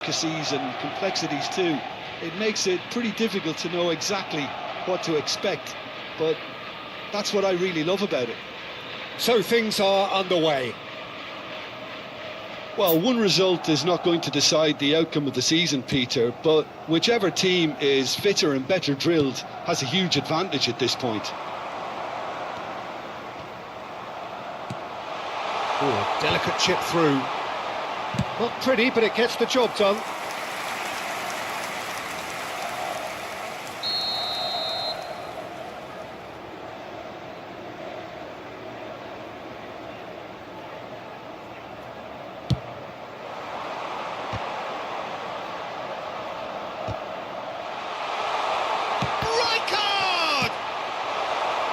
intricacies and complexities too. It makes it pretty difficult to know exactly what to expect, but that's what I really love about it. So things are underway. Well, one result is not going to decide the outcome of the season, Peter, but whichever team is fitter and better drilled has a huge advantage at this point. Oh, delicate chip through. Not pretty, but it gets the job done.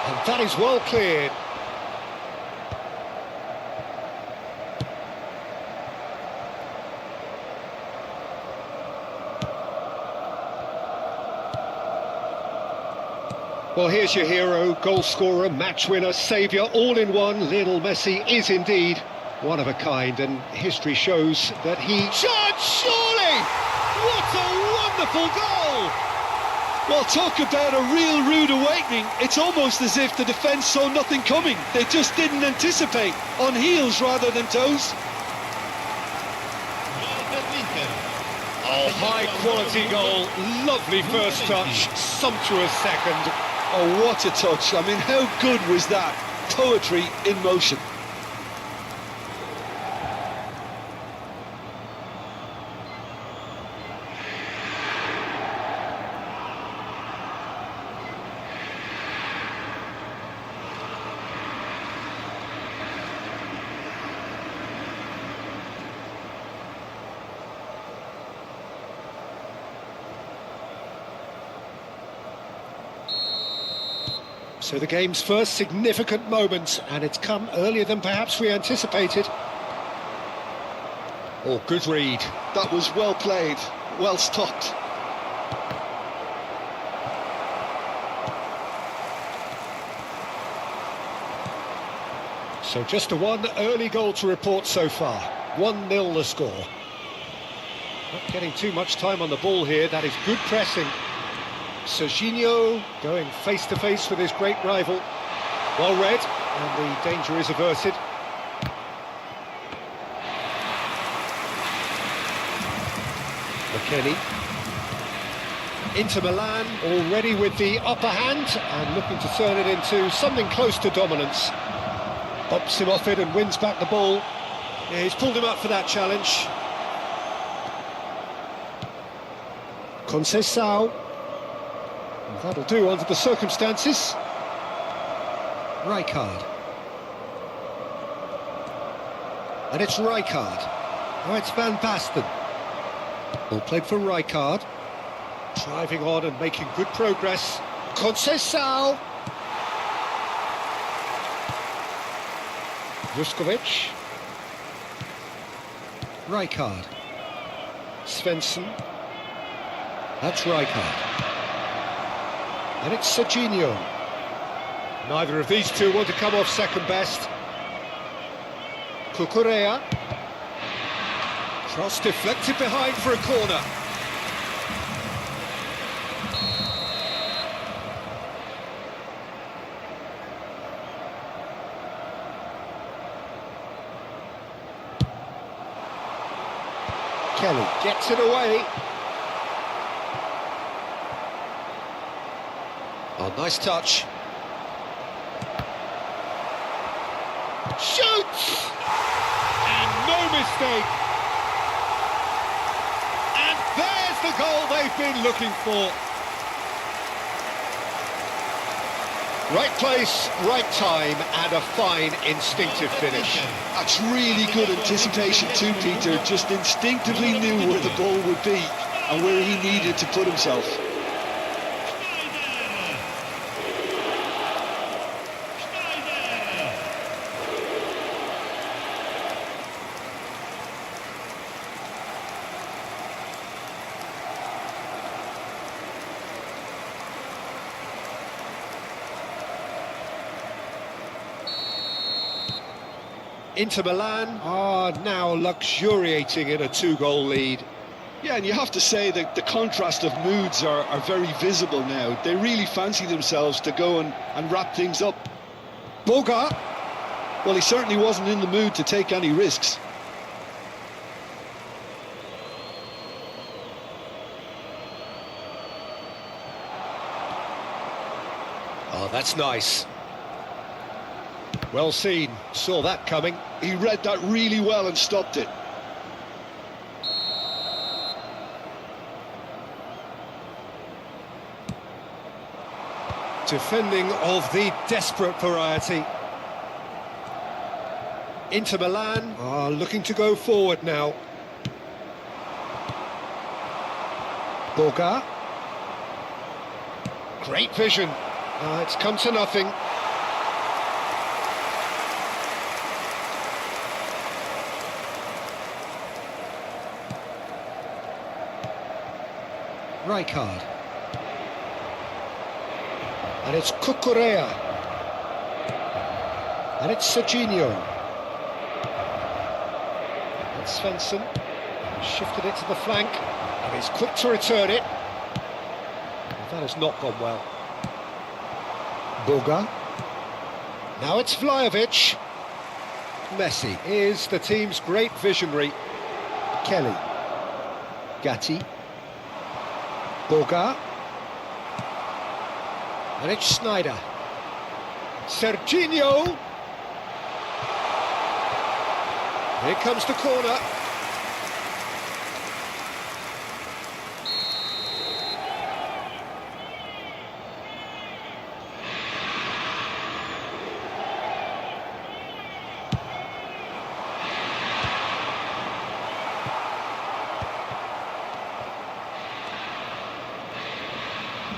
And that is well cleared. Well, here's your hero, goal scorer, match winner, saviour, all in one. Lionel Messi is indeed one of a kind, and history shows that he... Shot, surely! What a wonderful goal! Well, talk about a real rude awakening. It's almost as if the defence saw nothing coming. They just didn't anticipate, on heels rather than toes. Oh, high-quality goal, lovely first touch, sumptuous second. Oh, what a touch. I mean, how good was that? Poetry in motion. So the game's first significant moment, and it's come earlier than perhaps we anticipated. Oh, good read. That was well played, well stopped. So just a one early goal to report so far. 1-0 the score. Not getting too much time on the ball here, that is good pressing. Serginho going face-to-face with his great rival. Well read, and the danger is averted. McKennie. Inter Milan already with the upper hand and looking to turn it into something close to dominance. Bumps him off it and wins back the ball. Yeah, he's pulled him up for that challenge. Conceição. That'll do under the circumstances. Rijkaard. And it's Rijkaard. Oh, it's Van Basten. Ball played for Rijkaard. Driving on and making good progress. Conceição. Vuskovic. Rijkaard. Svensson. That's Rijkaard. And it's Serginho. Neither of these two want to come off second best. Cucurella. Cross deflected behind for a corner. Kelly gets it away. Oh, nice touch. Shoots! And no mistake. And there's the goal they've been looking for. Right place, right time, and a fine instinctive finish. That's really good anticipation too, Peter. Just instinctively knew where the ball would be and where he needed to put himself. Inter Milan are now luxuriating in a two-goal lead. Yeah, and you have to say that the contrast of moods are very visible now. They really fancy themselves to go and wrap things up. Boga. Well, he certainly wasn't in the mood to take any risks. Oh, that's nice. Well seen, saw that coming. He read that really well and stopped it. Defending of the desperate variety. Inter Milan are looking to go forward now. Boga. Great vision. It's come to nothing. Rijkaard. And it's Cucurella. And it's Serginho. And Svensson shifted it to the flank. And he's quick to return it. And that has not gone well. Boga. Now it's Vlahovic. Messi is the team's great visionary. Kelly. Gatti. Boga. And it's Snyder. Serginho. Here comes the corner.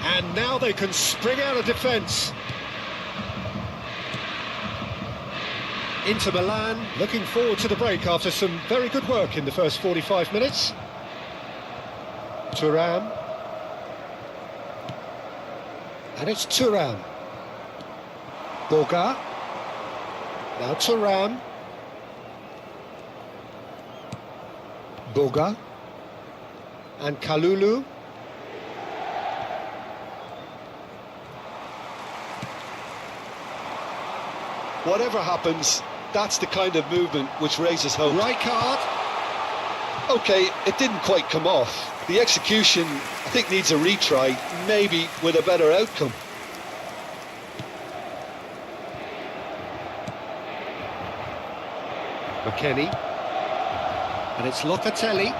And now they can spring out of defence. Inter Milan looking forward to the break after some very good work in the first 45 minutes. Thuram. And it's Thuram. Boga. Now Thuram. Boga. And Kalulu. Whatever happens, that's the kind of movement which raises hope. Rijkaard. OK, it didn't quite come off. The execution, I think, needs a retry, maybe with a better outcome. McKennie. And it's Locatelli.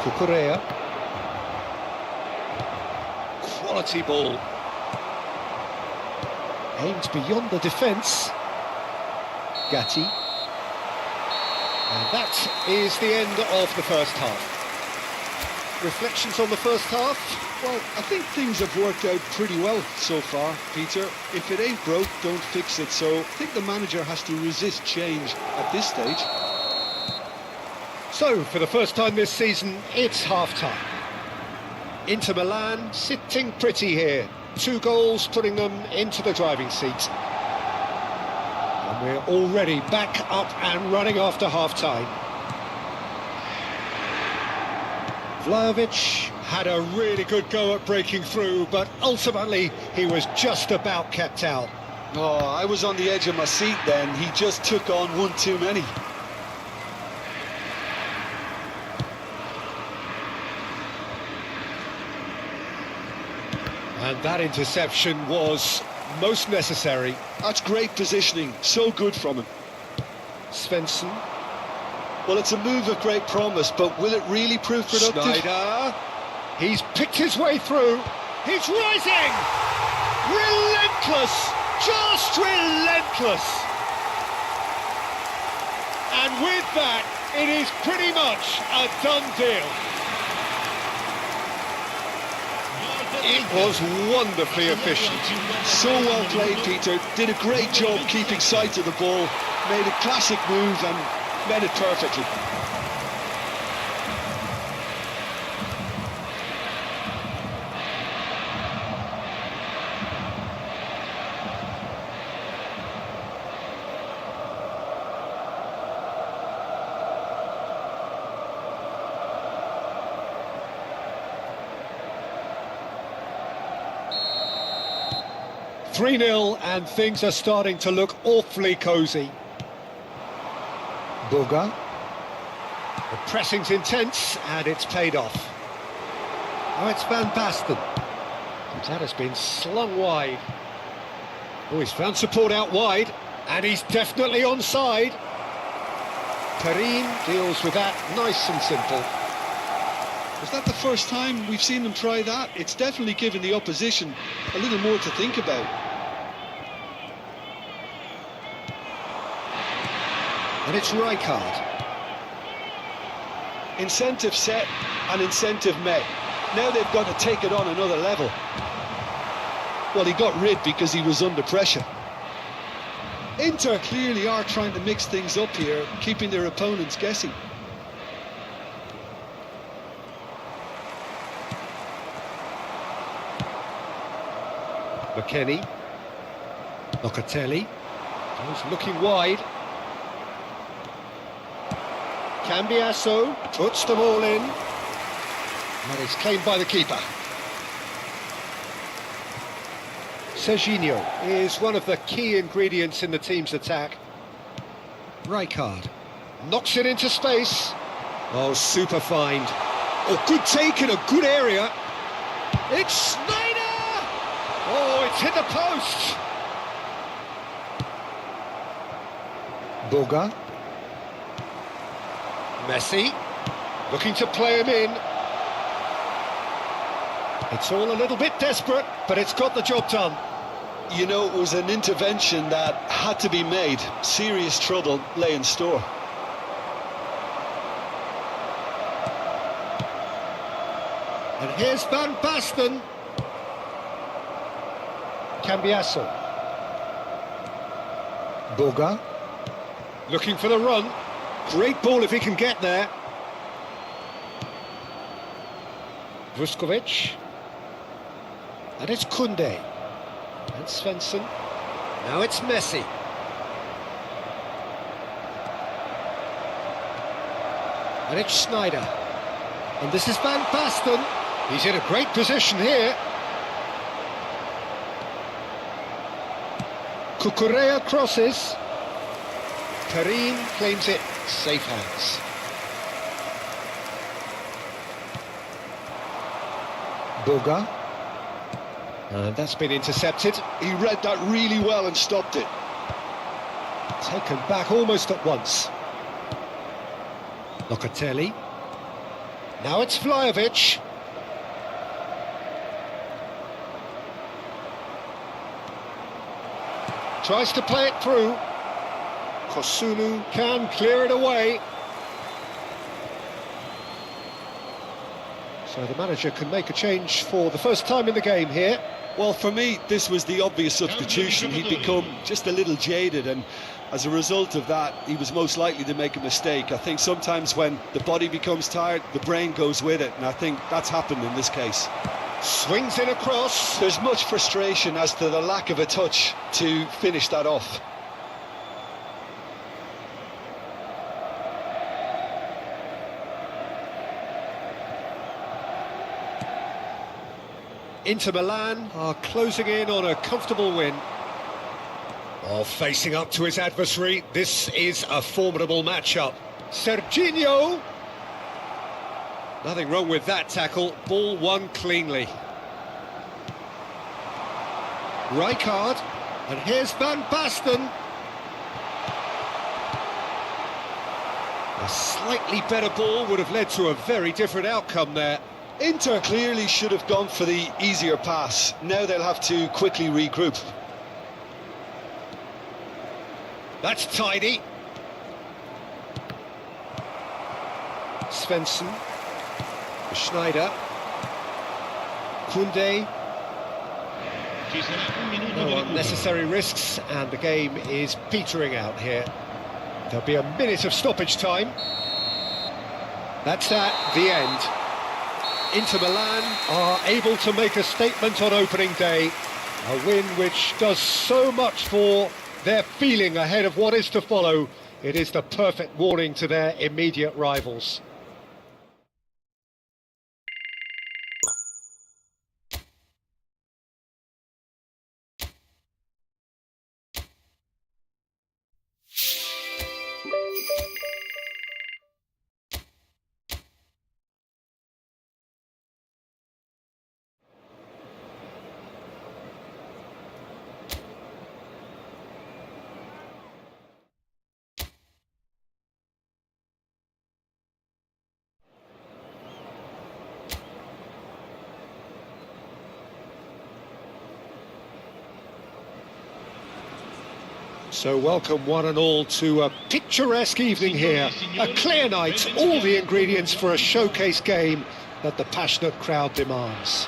Cucurella. Quality ball. Aimed beyond the defence. Gatti. And that is the end of the first half. Reflections on the first half? Well, I think things have worked out pretty well so far, Peter. If it ain't broke, don't fix it. So I think the manager has to resist change at this stage. So, for the first time this season, it's half-time. Inter Milan sitting pretty here. 2 goals putting them into the driving seat. And we're already back up and running after half-time. Vlahovic had a really good go at breaking through, but ultimately he was just about kept out. Oh, I was on the edge of my seat then. He just took on one too many. And that interception was most necessary. That's great positioning, so good from him. Svensson. Well, it's a move of great promise, but will it really prove productive? Snyder. He's picked his way through. He's rising! Relentless! Just relentless! And with that, it is pretty much a done deal. It was wonderfully efficient. So well played, Peter. Did a great job keeping sight of the ball. Made a classic move and met it perfectly. 3-0 and things are starting to look awfully cosy. Boga. The pressing's intense and it's paid off. Oh, it's Van Basten. That has been slung wide. Oh, he's found support out wide and he's definitely onside. Perrin deals with that nice and simple. Is that the first time we've seen them try that? It's definitely given the opposition a little more to think about. And it's Rijkaard. Incentive set and incentive met. Now they've got to take it on another level. Well, he got rid because he was under pressure. Inter clearly are trying to mix things up here, keeping their opponents guessing. McKennie. Locatelli. He's looking wide. Cambiasso puts them all in. And it's claimed by the keeper. Serginho is one of the key ingredients in the team's attack. Rijkaard knocks it into space. Oh, super find. Oh, good take in a good area. It's Snyder! Oh, it's hit the post. Boga. Messi looking to play him in. It's all a little bit desperate, but it's got the job done. You know, it was an intervention that had to be made. Serious trouble lay in store. And here's Van Basten. Cambiasso. Boga. Looking for the run. Great ball if he can get there. Vuskovic. And it's Koundé. And Svensson. Now it's Messi. And it's Snyder. And this is Van Basten. He's in a great position here. Cucurella crosses. Perrin claims it. Safe hands. Boga. And that's been intercepted. He read that really well and stopped it. Taken back almost at once. Locatelli. Now it's Vlahovic. Tries to play it through. Kosunu can clear it away. So the manager can make a change for the first time in the game here. Well, for me, this was the obvious substitution. He'd become just a little jaded, and as a result of that, he was most likely to make a mistake. I think sometimes when the body becomes tired, the brain goes with it, and I think that's happened in this case. Swings in across. There's much frustration as to the lack of a touch to finish that off. Inter Milan are closing in on a comfortable win. Oh, facing up to his adversary, this is a formidable matchup. Serginho! Nothing wrong with that tackle, ball won cleanly. Rijkaard, and here's Van Basten. A slightly better ball would have led to a very different outcome there. Inter clearly should have gone for the easier pass. Now they'll have to quickly regroup. That's tidy. Svensson. Schneider. Koundé. No unnecessary risks, and the game is petering out here. There'll be a minute of stoppage time. That's at the end. Inter Milan are able to make a statement on opening day. A win which does so much for their feeling ahead of what is to follow. It is the perfect warning to their immediate rivals. So welcome one and all to a picturesque evening here. A clear night, all the ingredients for a showcase game that the passionate crowd demands.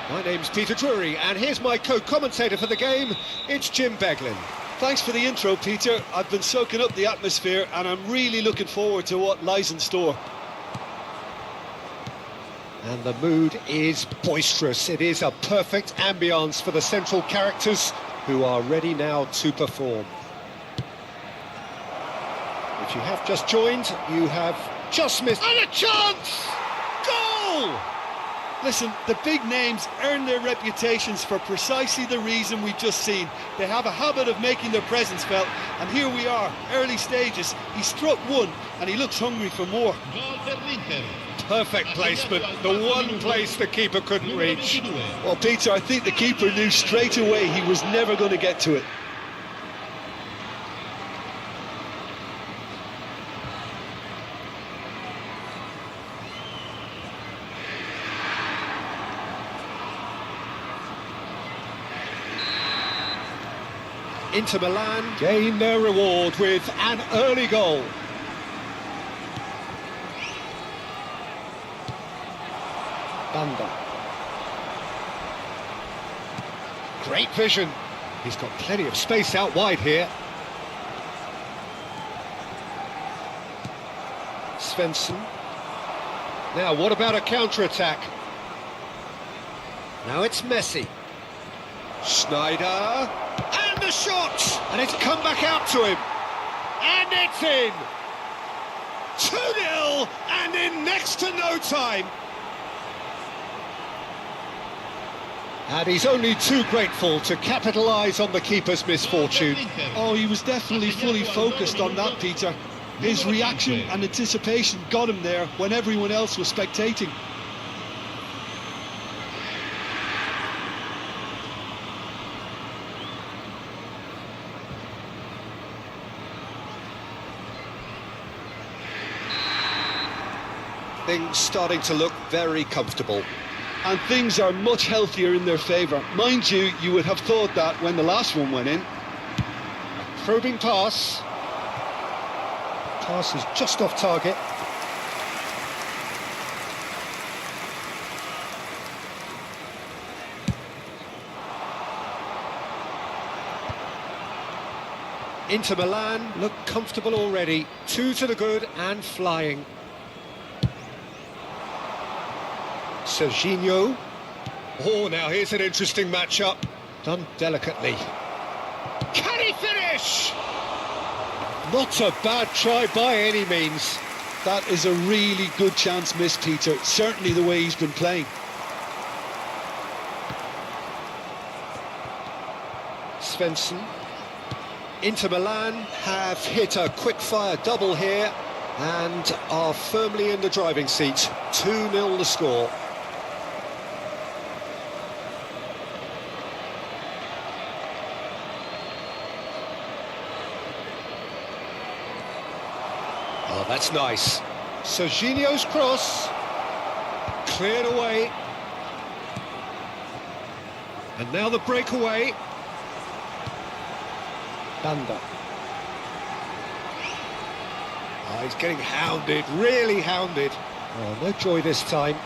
My name's Peter Drury, and here's my co-commentator for the game, it's Jim Beglin. Thanks for the intro, Peter. I've been soaking up the atmosphere and I'm really looking forward to what lies in store. And the mood is boisterous. It is a perfect ambience for the central characters who are ready now to perform. If you have just joined, you have just missed... And a chance! Goal! Listen, the big names earn their reputations for precisely the reason we've just seen. They have a habit of making their presence felt, and here we are, early stages. He struck one, and he looks hungry for more. Perfect placement, the one place the keeper couldn't reach. Well, Peter, I think the keeper knew straight away he was never going to get to it. Inter Milan gain their reward with an early goal. Banda. Great vision. He's got plenty of space out wide here. Svensson. Now, what about a counter-attack? Now it's Messi. Schneider. And the shot! And it's come back out to him. And it's in! 2-0 and in next to no time. And he's only too grateful to capitalise on the keeper's misfortune. Oh, he was definitely fully focused on that, Peter. His reaction and anticipation got him there when everyone else was spectating. Things starting to look very comfortable. And things are much healthier in their favour. Mind you, you would have thought that when the last one went in. Probing pass. Pass is just off target. Inter Milan look comfortable already. 2 to the good and flying. Serginho. Oh, now here's an interesting matchup. Done delicately. Can he finish? Not a bad try by any means. That is a really good chance missed, Peter. Certainly the way he's been playing. Svensson. Inter Milan have hit a quick-fire double here and are firmly in the driving seat. 2-0 the score. Oh, that's nice. Serginho's cross. Cleared away. And now the breakaway. Banda. Oh, he's getting hounded, really hounded. Oh, no joy this time.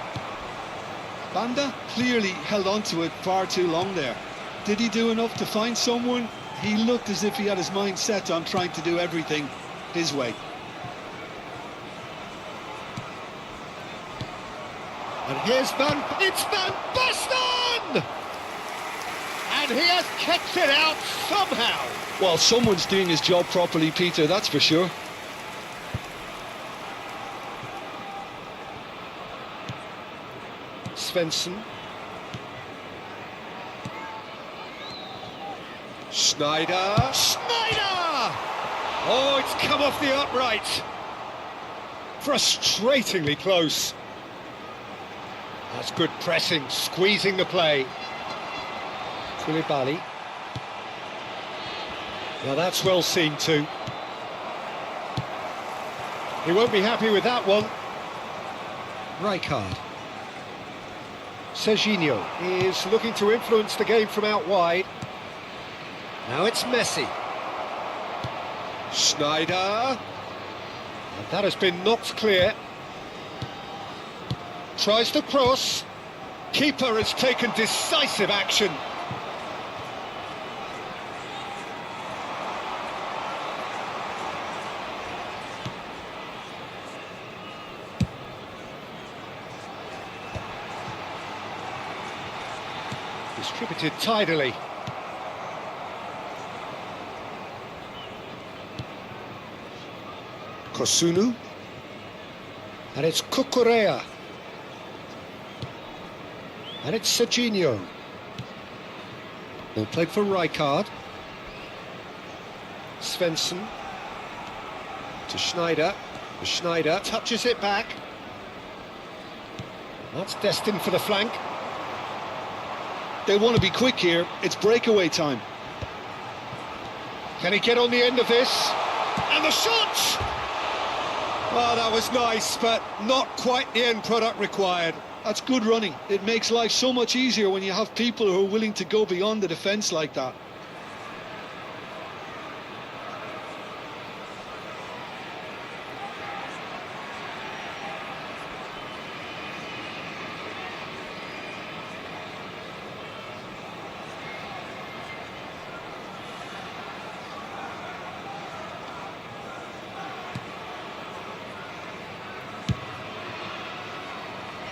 Banda clearly held on to it far too long there. Did he do enough to find someone? He looked as if he had his mind set on trying to do everything his way. And here's it's Van Basten! And he has kept it out somehow. Well, someone's doing his job properly, Peter, that's for sure. Svensson. Schneider. Schneider! Oh, it's come off the upright. Frustratingly close. That's good pressing, squeezing the play. Koulibaly. Now that's well seen too. He won't be happy with that one. Rijkaard. Serginho is looking to influence the game from out wide. Now it's Messi. Schneider. And that has been knocked clear. Tries to cross. Keeper has taken decisive action. Distributed tidily. Kosunu. And it's Cucurella. And it's Serginho. Ball played for Rijkaard. Svensson. To Schneider. Schneider touches it back. That's destined for the flank. They want to be quick here. It's breakaway time. Can he get on the end of this? And the shot! Well, that was nice, but not quite the end product required. That's good running. It makes life so much easier when you have people who are willing to go beyond the defence like that.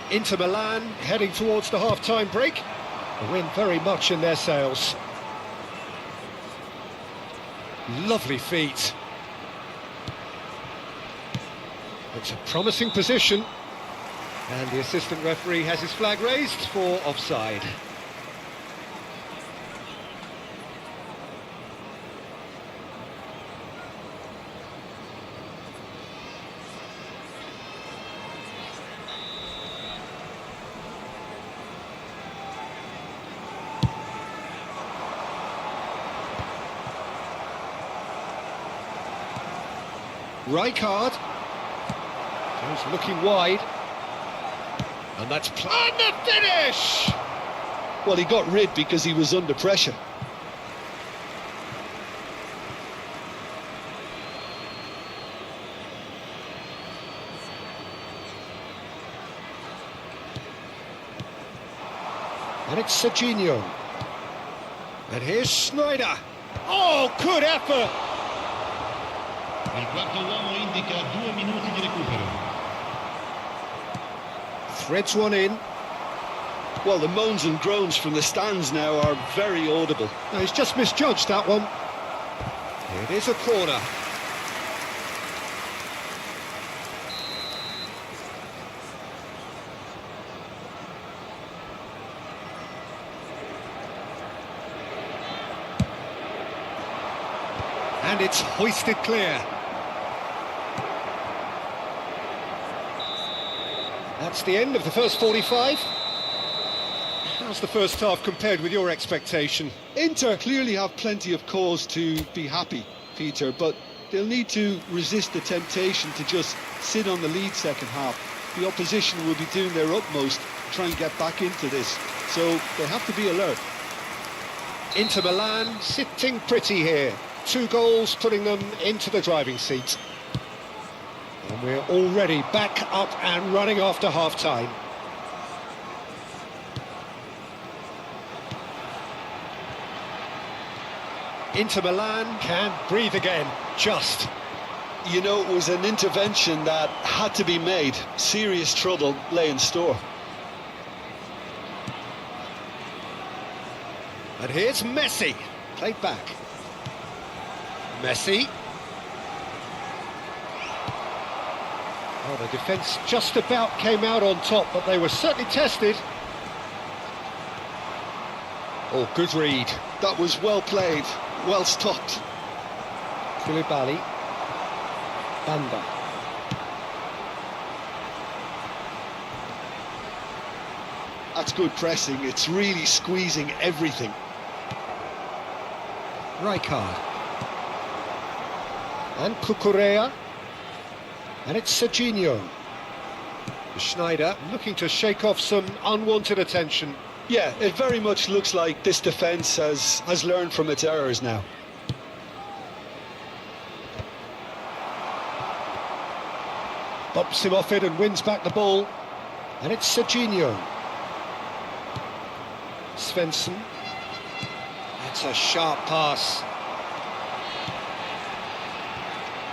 Inter Milan heading towards the half-time break. A win very much in their sails. Lovely feet. It's a promising position. And the assistant referee has his flag raised for offside. Rijkaard goes looking wide, and that's and the finish. Well, he got rid because he was under pressure. And it's Serginho, and here's Schneider. Oh, good effort. Il quarto uomo indica 2 minuti di recupero. Threads one in. Well, the moans and groans from the stands now are very audible. No, he's just misjudged that one. It is a corner. And it's hoisted clear. That's the end of the first 45. How's the first half compared with your expectation? Inter clearly have plenty of cause to be happy, Peter, but they'll need to resist the temptation to just sit on the lead second half. The opposition will be doing their utmost to try and get back into this, so they have to be alert. Inter Milan sitting pretty here. 2 goals putting them into the driving seat. And we're already back up and running after half-time. Inter Milan can breathe again, just. You know, it was an intervention that had to be made. Serious trouble lay in store. And here's Messi, played back. Messi. Oh, the defence just about came out on top, but they were certainly tested. Oh, good read. That was well played, well stopped. Koulibaly. Banda. That's good pressing. It's really squeezing everything. Rijkaard. And Cucurella. And it's Serginho. Schneider looking to shake off some unwanted attention. Yeah, it very much looks like this defence has learned from its errors now. Bumps him off it and wins back the ball. And it's Serginho. Svensson. That's a sharp pass.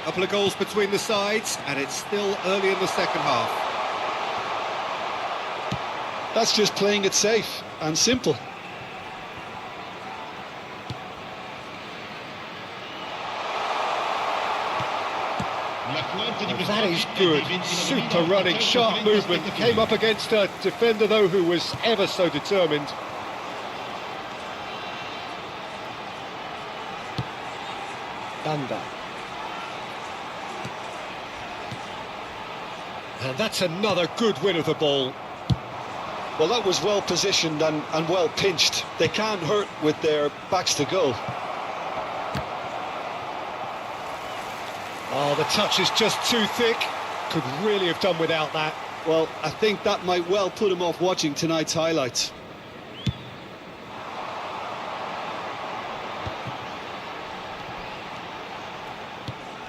Couple of goals between the sides, and it's still early in the second half. That's just playing it safe and simple. That is good. Super running, sharp movement. Came up against a defender, though, who was ever so determined. Banda. And that's another good win of the ball. Well, that was well positioned and well pinched. They can't hurt with their backs to goal. Oh, the touch is just too thick. Could really have done without that. Well, I think that might well put him off watching tonight's highlights.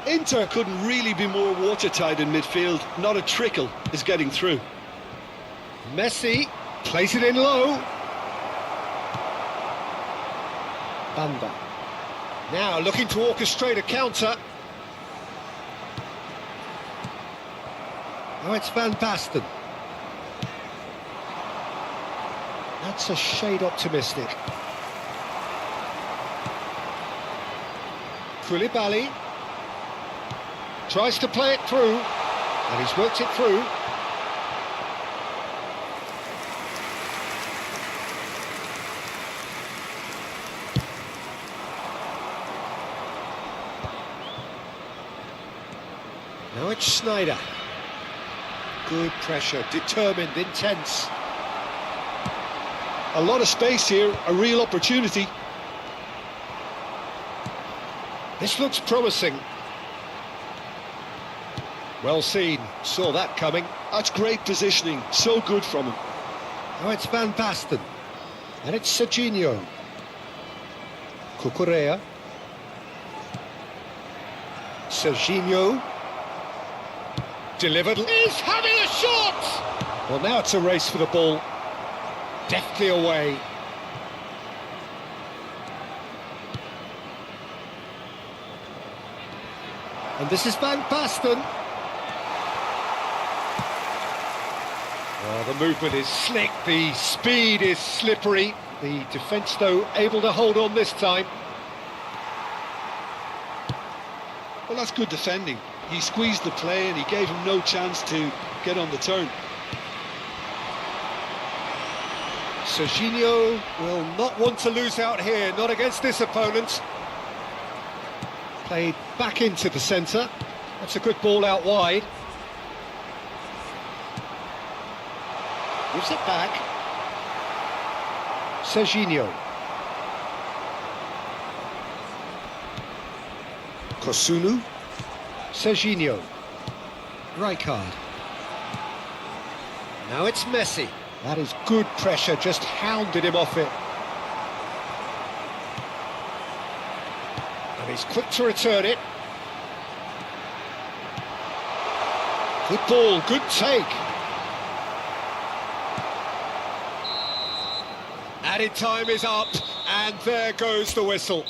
Inter couldn't really be more watertight in midfield. Not a trickle is getting through. Messi plays it in low. Banda. Now looking to orchestrate a counter. Oh, it's Van Basten. That's a shade optimistic. Koulibaly tries to play it through, and he's worked it through. Now it's Schneider. Good pressure, determined, intense. A lot of space here, a real opportunity. This looks promising. Well seen, saw that coming. That's great positioning, so good from him. Now it's Van Basten. And it's Serginho. Cucurella. Serginho. Delivered. He's having a shot! Well, now it's a race for the ball. Deftly away. And this is Van Basten. Well, the movement is slick, the speed is slippery. The defence, though, able to hold on this time. Well, that's good defending. He squeezed the play and he gave him no chance to get on the turn. Serginho will not want to lose out here, not against this opponent. Played back into the centre. That's a good ball out wide. Gives it back. Serginho. Kosunu. Serginho. Rijkaard. Now it's Messi. That is good pressure, just hounded him off it. And he's quick to return it. Good ball, good take. Added time is up, and there goes the whistle.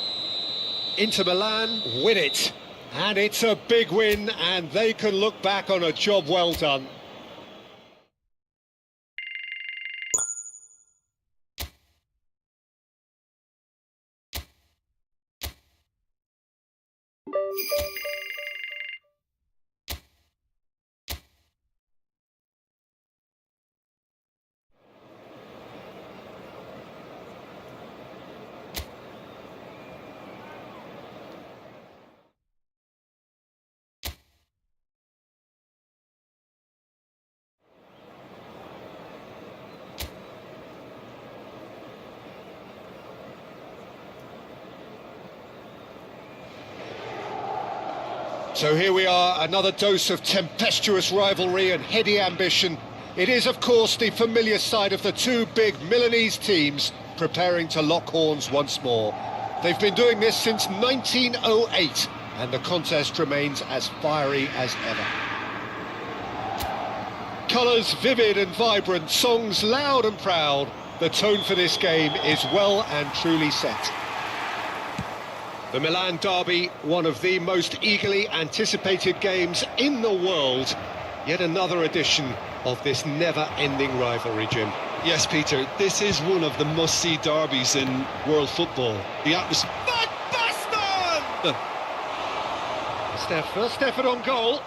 Inter Milan win it. And it's a big win, and they can look back on a job well done. So here we are, another dose of tempestuous rivalry and heady ambition. It is, of course, the familiar sight of the two big Milanese teams preparing to lock horns once more. They've been doing this since 1908, and the contest remains as fiery as ever. Colours vivid and vibrant, songs loud and proud. The tone for this game is well and truly set. The Milan derby, one of the most eagerly anticipated games in the world. Yet another edition of this never-ending rivalry, Jim. Yes, Peter, this is one of the must-see derbies in world football. The atmosphere... Van Basten! It's their first effort on goal.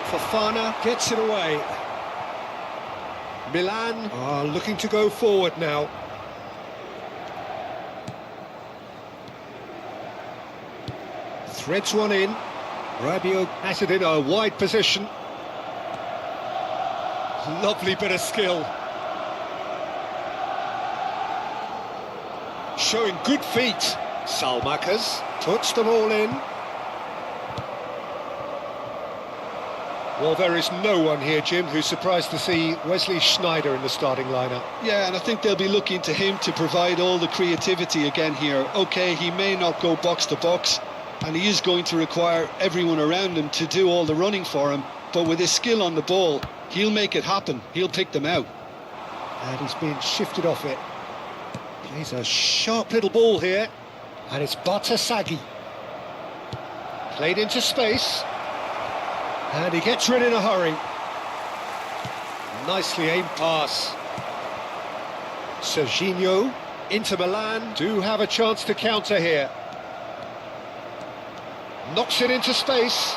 Fofana gets it away. Milan are looking to go forward now. Threads one in. Rabiot has it in a wide position. Lovely bit of skill. Showing good feet. Salmakers puts them all in. Well, there is no one here, Jim, who's surprised to see Wesley Sneijder in the starting lineup. Yeah, and I think they'll be looking to him to provide all the creativity again here. OK, he may not go box to box, and he is going to require everyone around him to do all the running for him, but with his skill on the ball, he'll make it happen. He'll pick them out. And he's being shifted off it. Plays a sharp little ball here, and it's Bartasaghi. Played into space. And he gets rid in a hurry. Nicely aimed pass. Serginho, Inter Milan do have a chance to counter here. Knocks it into space.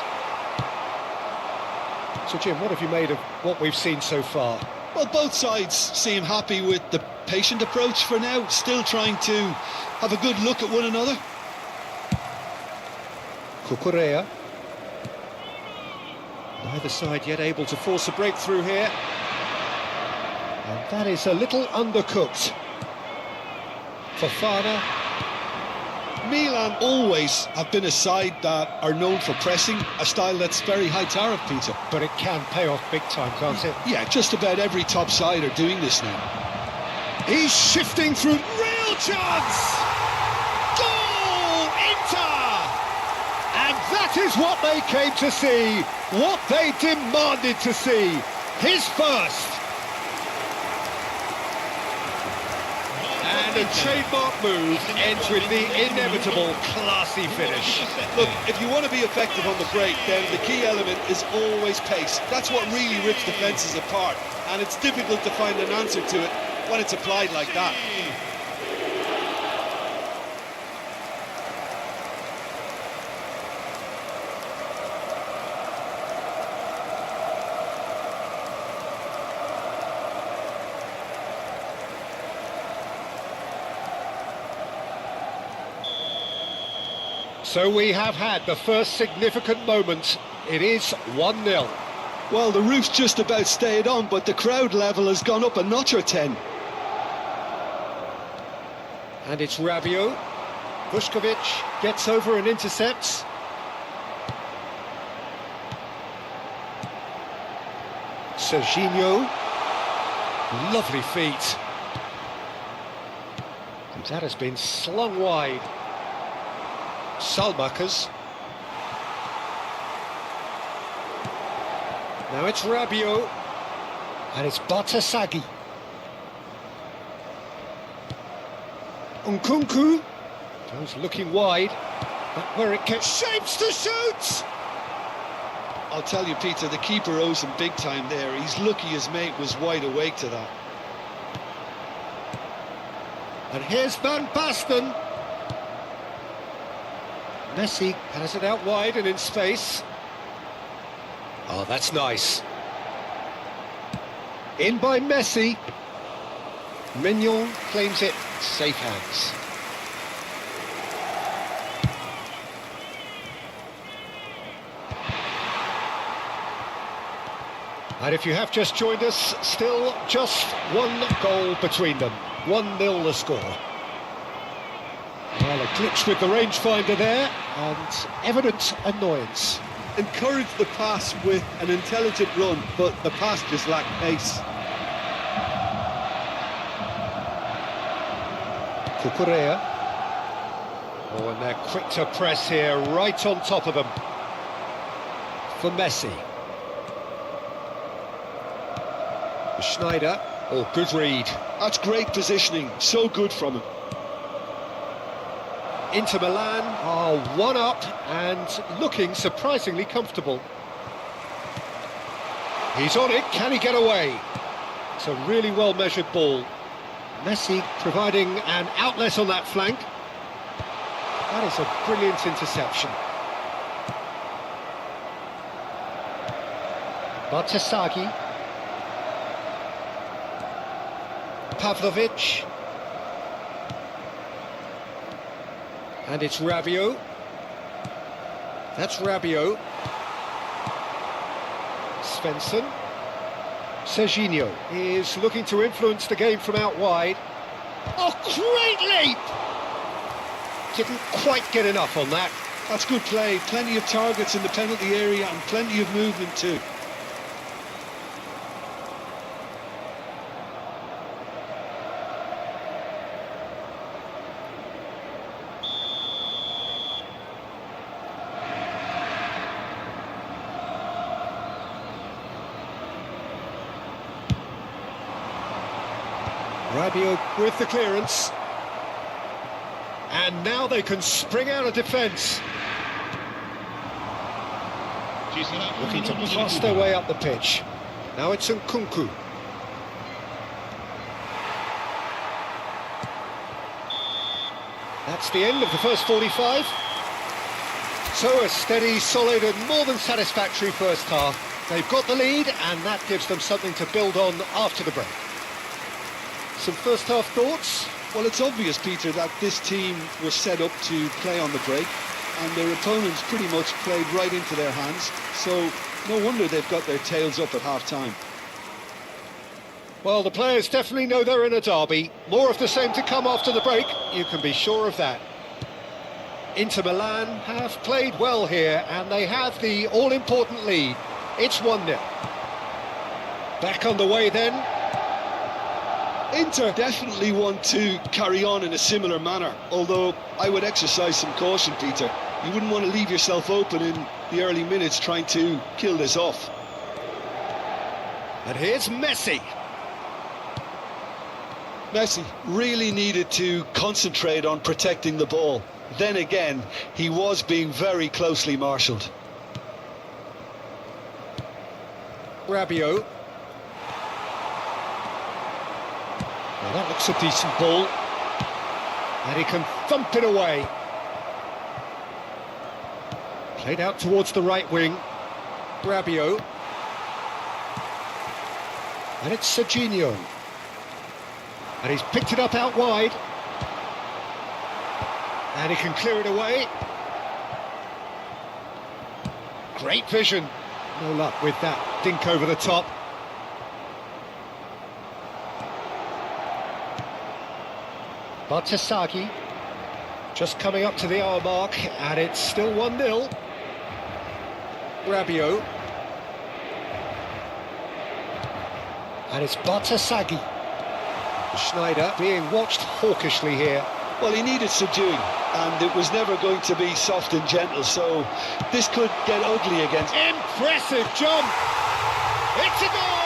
So Jim, what have you made of what we've seen so far? Well, both sides seem happy with the patient approach for now, still trying to have a good look at one another. Cucurella. Neither side yet able to force a breakthrough here. And that is a little undercooked. Fofana. Milan always have been a side that are known for pressing, a style that's very high tariff, Peter. But it can pay off big time, can't it? Yeah, just about every top side are doing this now. He's shifting through. Real chance! Goal! Inter! And that is what they came to see, what they demanded to see. His first. And a trademark move ends with the inevitable classy finish. Look, if you want to be effective on the break, then the key element is always pace. That's what really rips defences apart, and it's difficult to find an answer to it when it's applied like that. So we have had the first significant moment. It is 1-0. Well, the roof's just about stayed on, but the crowd level has gone up a notch or 10. And it's Rabiot. Vuskovic gets over and intercepts. Serginho. Lovely feet. And that has been slung wide. Salmakers. Now it's Rabiot. And it's Bartasaghi. Nkunku. Goes looking wide. But where it gets shapes to shoot! I'll tell you, Peter, the keeper owes him big time there. He's lucky his mate was wide awake to that. And here's Van Basten. Messi has it out wide and in space. Oh, that's nice. In by Messi. Mignon claims it. Safe hands. And if you have just joined us, still just one goal between them. 1-0 the score. Well, a glitch with the rangefinder there, and evident annoyance. Encouraged the pass with an intelligent run, but the pass just lacked pace. Cucurella. Oh, and they're quick to press here, right on top of them. For Messi. Schneider. Oh, good read. That's great positioning, so good from him. Inter Milan are 1 up and looking surprisingly comfortable. He's on it, can he get away? It's a really well-measured ball. Messi providing an outlet on that flank. That is a brilliant interception. Bartesaghi. Pavlovic. And it's Rabiot. That's Rabiot. Svensson. Serginho is looking to influence the game from out wide. Oh, great leap! Didn't quite get enough on that. That's good play, plenty of targets in the penalty area and plenty of movement too. Rabiot with the clearance. And now they can spring out of defence. Ci sarà un Looking to minuto di pass their recupero. way up the pitch. Now it's Nkunku. That's the end of the first 45. So a steady, solid and more than satisfactory first half. They've got the lead and that gives them something to build on after the break. Some first half thoughts? Well, it's obvious, Peter, that this team was set up to play on the break, and their opponents pretty much played right into their hands, so no wonder they've got their tails up at half-time. Well, the players definitely know they're in a derby. More of the same to come after the break, you can be sure of that. Inter Milan have played well here, and they have the all-important lead. It's 1-0. Back underway then. Inter definitely want to carry on in a similar manner, although I would exercise some caution, Peter. You wouldn't want to leave yourself open in the early minutes trying to kill this off. And here's Messi. Messi really needed to concentrate on protecting the ball. Then again, he was being very closely marshalled. Rabiot. Well, that looks a decent ball. And he can thump it away. Played out towards the right wing. Rabiot. And it's Serginho. And he's picked it up out wide. And he can clear it away. Great vision. No luck with that dink over the top. Bartesaghi just coming up to the hour mark, and it's still 1-0. Rabiot. And it's Bartesaghi. Schneider being watched hawkishly here. Well, he needed subduing, and it was never going to be soft and gentle, so this could get ugly against... Impressive jump! It's a goal!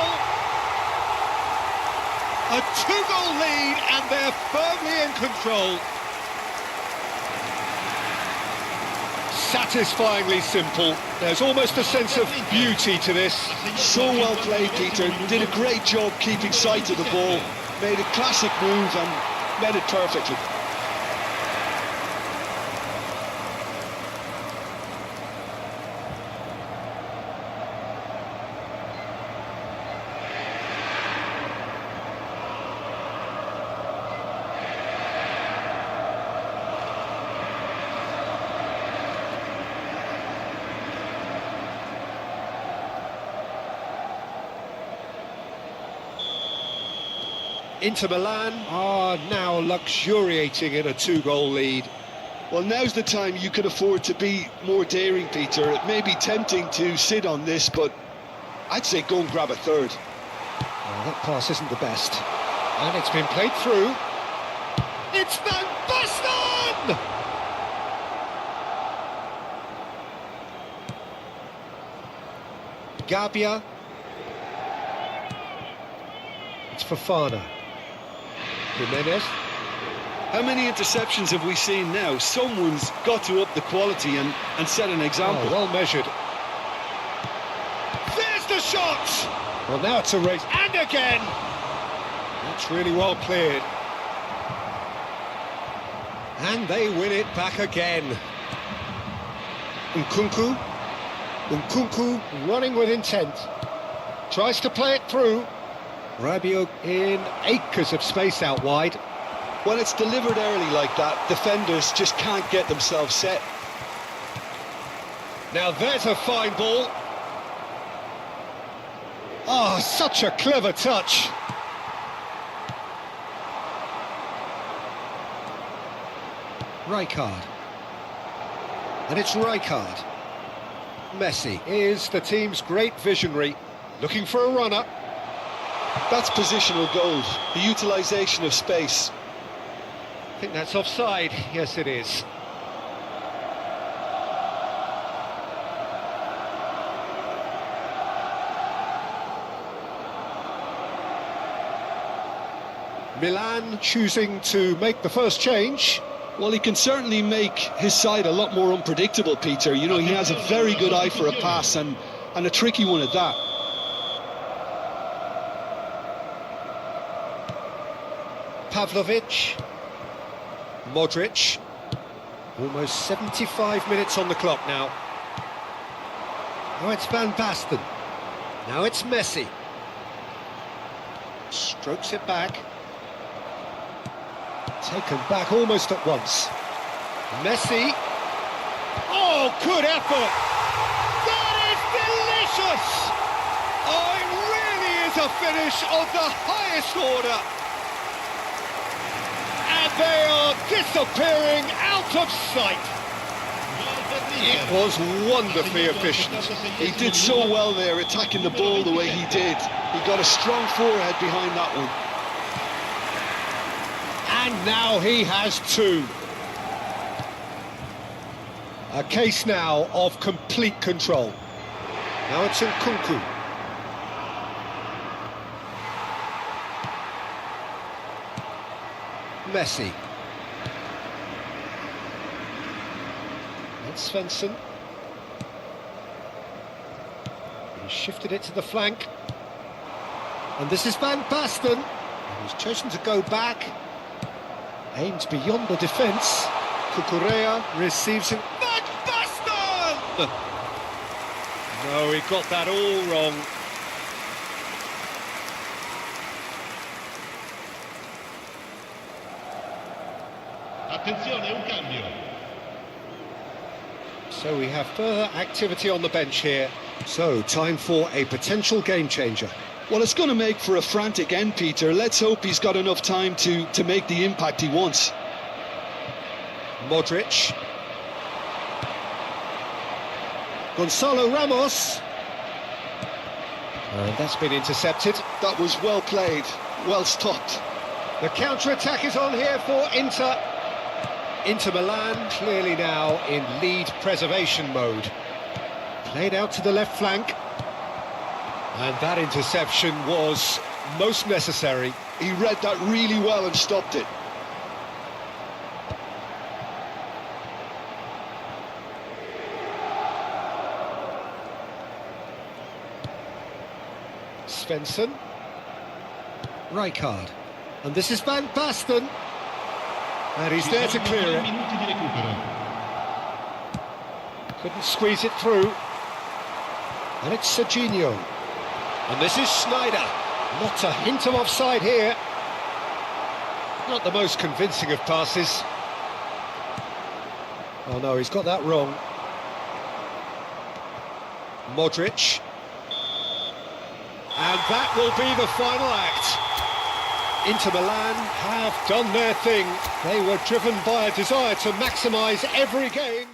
A 2-goal lead, and they're firmly in control. Satisfyingly simple. There's almost a sense of beauty to this. So well played, Peter. Did a great job keeping sight of the ball. Made a classic move and made it perfectly. Inter Milan are now luxuriating in a 2-goal lead. Well, now's the time you can afford to be more daring, Peter. It may be tempting to sit on this, but I'd say go and grab a third. Well, that pass isn't the best. And it's been played through. It's Van Basten! Gabbia. It's Fofana. Jimenez. How many interceptions have we seen now? Someone's got to up the quality and set an example. Oh, well measured. There's the shot! Well, now it's a race. And again! That's really well cleared. And they win it back again. Nkunku. Nkunku running with intent. Tries to play it through. Rabiot in acres of space out wide. When it's delivered early like that, defenders just can't get themselves set. Now there's a fine ball. Oh, such a clever touch. Rijkaard. And it's Rijkaard. Messi is the team's great visionary, looking for a runner. That's positional gold, the utilisation of space. I think that's offside. Yes, it is. Milan choosing to make the first change. Well, he can certainly make his side a lot more unpredictable, Peter. You know, he has a very good eye for a pass and a tricky one at that. Pavlovic. Modric. Almost 75 minutes on the clock now. Now it's Van Basten. Now it's Messi. Strokes it back. Taken back almost at once. Messi. Oh, good effort! That is delicious! Oh, it really is a finish of the highest order. And they are disappearing out of sight. It was wonderfully efficient. He did so well there, attacking the ball the way he did. He got a strong forehead behind that one. And now he has two. A case now of complete control. Now it's Nkunku. Messi. And Svensson. He shifted it to the flank. And this is Van Basten. He's chosen to go back. Aims beyond the defence. Cucurella receives it. Van Basten! No, he got that all wrong. Attenzione, un cambio. So we have further activity on the bench here. So, time for a potential game changer. Well, it's going to make for a frantic end, Peter. Let's hope he's got enough time to make the impact he wants. Modric. Gonzalo Ramos. And that's been intercepted. That was well played, well stopped. The counter-attack is on here for Inter. Inter Milan clearly now in lead preservation mode. Played out to the left flank. And that interception was most necessary. He read that really well and stopped it. Svensson. Rijkaard. And this is Van Basten. And he's there to clear it. Minuti di recupero. Couldn't squeeze it through. And it's Serginho. And this is Schneider. Not a hint of offside here. Not the most convincing of passes. Oh no, he's got that wrong. Modric. And that will be the final act. Inter Milan have done their thing. They were driven by a desire to maximise every game.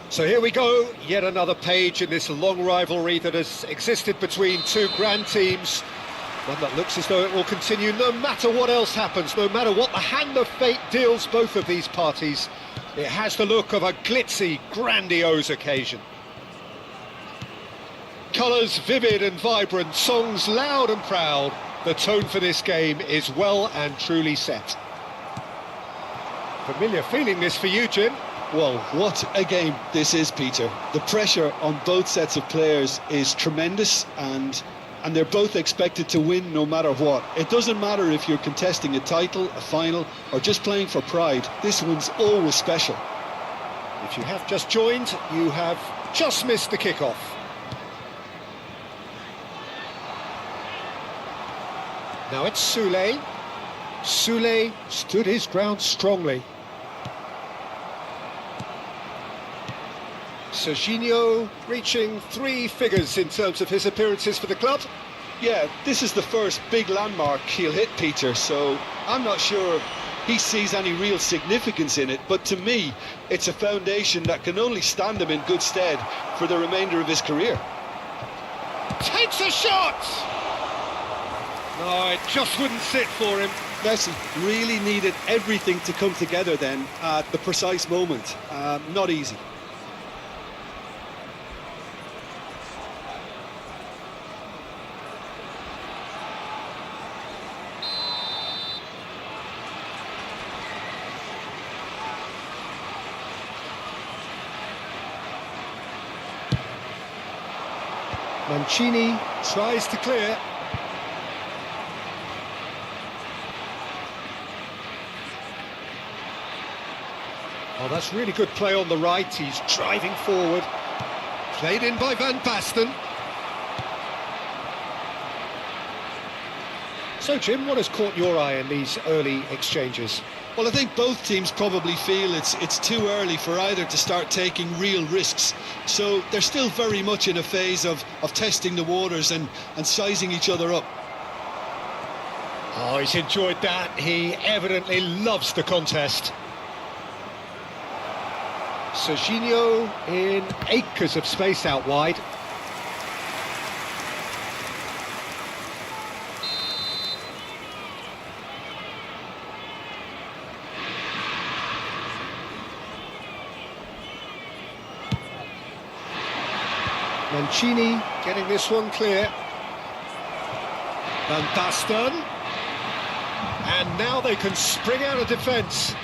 So here we go, yet another page in this long rivalry that has existed between two grand teams. One that looks as though it will continue no matter what else happens, no matter what the hand of fate deals both of these parties. It has the look of a glitzy, grandiose occasion. Colours vivid and vibrant, songs loud and proud. The tone for this game is well and truly set. Familiar feeling this for you, Jim? Well, what a game this is, Peter. The pressure on both sets of players is tremendous, and they're both expected to win no matter what. It doesn't matter if you're contesting a title, a final, or just playing for pride. This one's always special. If you have just joined, you have just missed the kickoff. Now it's Soule. Soule stood his ground strongly. Serginho reaching 3 figures in terms of his appearances for the club. Yeah, this is the first big landmark he'll hit, Peter, so I'm not sure he sees any real significance in it, but to me, it's a foundation that can only stand him in good stead for the remainder of his career. Takes a shot! No, it just wouldn't sit for him. Messi really needed everything to come together then at the precise moment. Not easy. Mancini tries to clear. Oh, that's really good play on the right. He's driving forward. Played in by Van Basten. So, Jim, what has caught your eye in these early exchanges? Well, I think both teams probably feel it's too early for either to start taking real risks. So they're still very much in a phase of testing the waters and sizing each other up. Oh, he's enjoyed that. He evidently loves the contest. Serginho in acres of space out wide. Mancini getting this one clear. Van Basten. And now they can spring out of defence.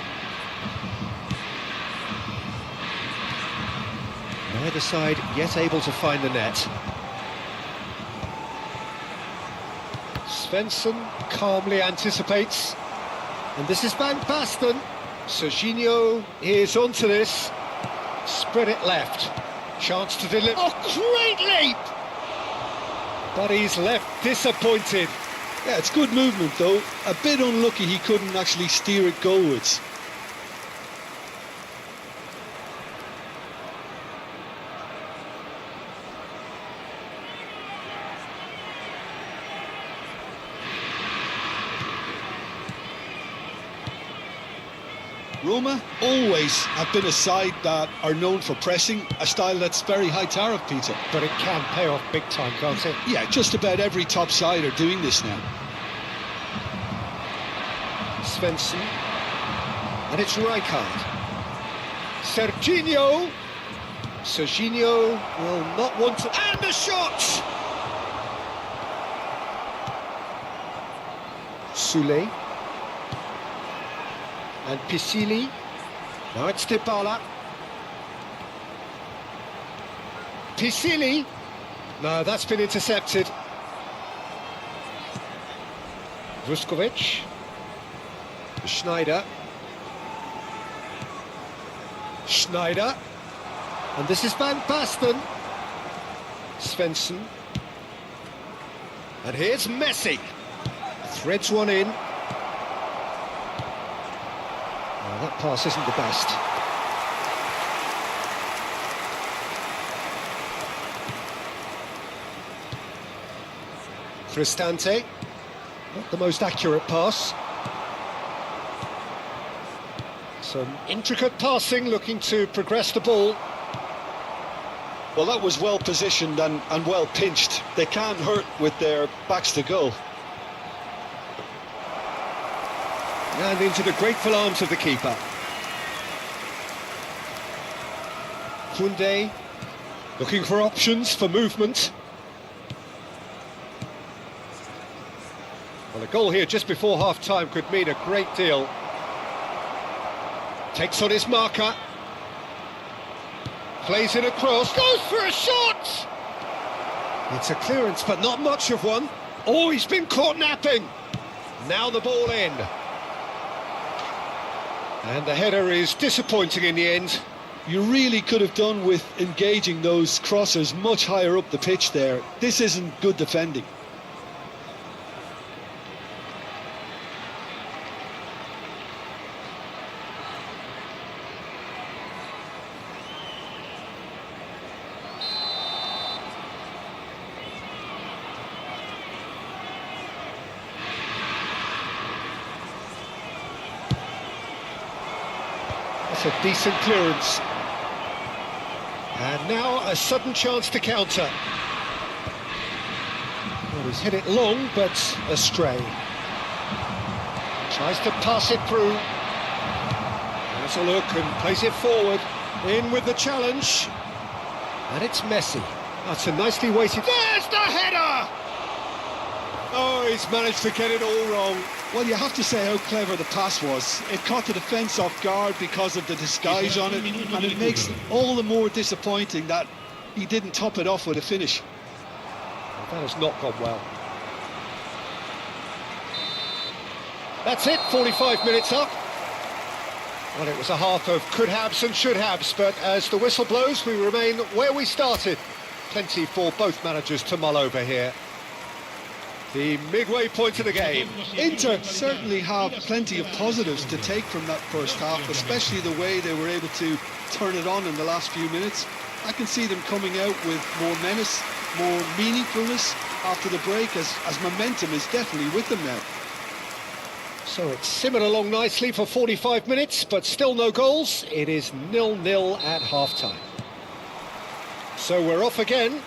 Neither side yet able to find the net. Svensson calmly anticipates. And this is Van Basten. Serginho is onto this. Spread it left. Chance to deliver. Oh, great leap! But he's left disappointed. Yeah, it's good movement though. A bit unlucky he couldn't actually steer it goalwards. Roma always have been a side that are known for pressing, a style that's very high tariff, Peter. But it can pay off big time, can't it? Yeah, just about every top side are doing this now. Svensson. And it's Rijkaard. Serginho. Serginho will not want to... And the shot! Soulé. And Pisili. Now it's Dybala. Pisili. No, that's been intercepted. Vuskovic. Schneider. Schneider. And this is Van Basten. Svensson. And here's Messi. Threads one in. Oh, that pass isn't the best. Cristante. Not the most accurate pass. Some intricate passing, looking to progress the ball. Well, that was well positioned and well pinched. They can't hurt with their backs to goal. And into the grateful arms of the keeper. Koundé looking for options for movement. Well, a goal here just before half-time could mean a great deal. Takes on his marker. Plays it across. Goes for a shot! It's a clearance, but not much of one. Oh, he's been caught napping. Now the ball in. And the header is disappointing in the end. You really could have done with engaging those crossers much higher up the pitch there. This isn't good defending. That's a decent clearance. And now a sudden chance to counter. Well, he's hit it long, but astray. Tries to pass it through. Has a look and plays it forward. In with the challenge. And it's Messi. That's a nicely weighted... There's the header! Oh, he's managed to get it all wrong. Well, you have to say how clever the pass was. It caught the defence off guard because of the disguise on it, and it makes it all the more disappointing that he didn't top it off with a finish. That has not gone well. That's it, 45 minutes up. Well, it was a half of could-haves and should-haves, but as the whistle blows, we remain where we started. Plenty for both managers to mull over here. The midway point of the game. Inter certainly have plenty of positives to take from that first half, especially the way they were able to turn it on in the last few minutes. I can see them coming out with more menace, more meaningfulness after the break, as momentum is definitely with them now. So it's simmered along nicely for 45 minutes, but still no goals. It is 0-0 at half-time. So we're off again.